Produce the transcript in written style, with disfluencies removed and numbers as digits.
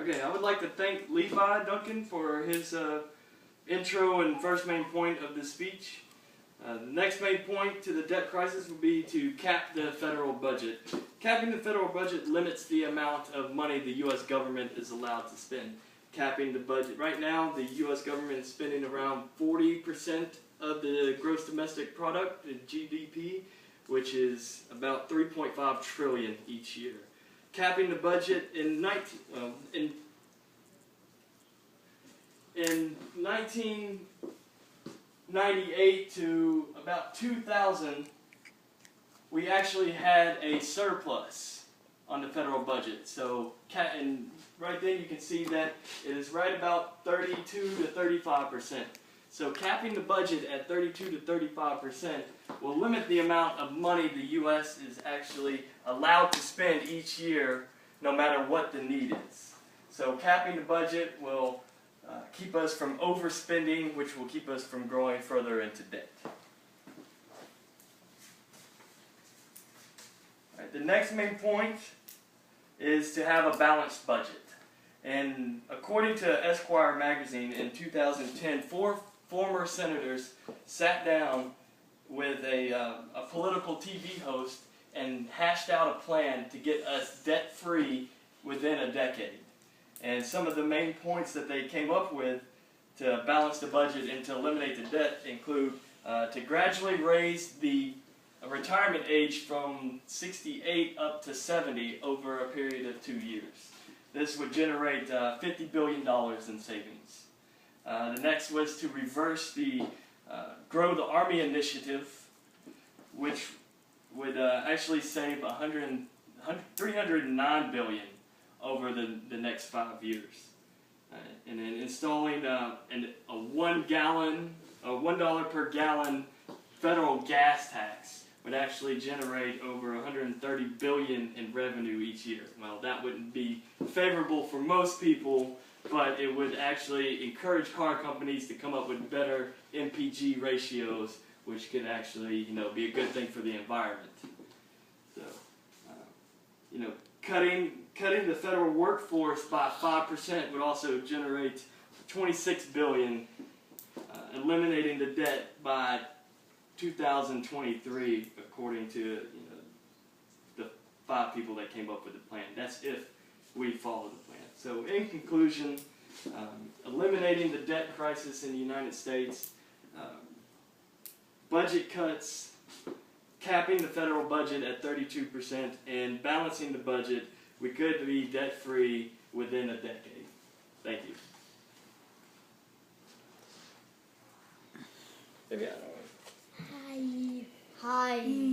Okay, I would like to thank Levi Duncan for his intro and first main point of this speech. The next main point to the debt crisis would be to cap the federal budget. Capping the federal budget limits the amount of money the U.S. government is allowed to spend. Capping the budget. Right now, the U.S. government is spending around 40% of the gross domestic product, the GDP, which is about $3.5 trillion each year. Capping the budget in 1998 to about 2000, we actually had a surplus on the federal budget. So, and right then you can see that it is right about 32 to 35%. So capping the budget at 32 to 35% will limit the amount of money the U.S. is actually allowed to spend each year, no matter what the need is. So capping the budget will keep us from overspending, which will keep us from growing further into debt. All right, the next main point is to have a balanced budget. And according to Esquire magazine in 2010, 4 former senators sat down with a political TV host and hashed out a plan to get us debt-free within a decade. And some of the main points that they came up with to balance the budget and to eliminate the debt include to gradually raise the retirement age from 68 up to 70 over a period of 2 years. This would generate $50 billion in savings. The next was to reverse the Grow the Army initiative, which would actually save $309 billion over the next 5 years. And then installing a $1 per gallon federal gas tax would actually generate over $130 billion in revenue each year. Well, that wouldn't be favorable for most people, but it would actually encourage car companies to come up with better MPG ratios, which could actually, be a good thing for the environment. So, cutting the federal workforce by 5% would also generate $26 billion, eliminating the debt by 2023, according to the 5 people that came up with the plan. That's if we follow the plan. So in conclusion, eliminating the debt crisis in the United States, budget cuts, capping the federal budget at 32%, and balancing the budget, we could be debt-free within a decade. Thank you. Hi.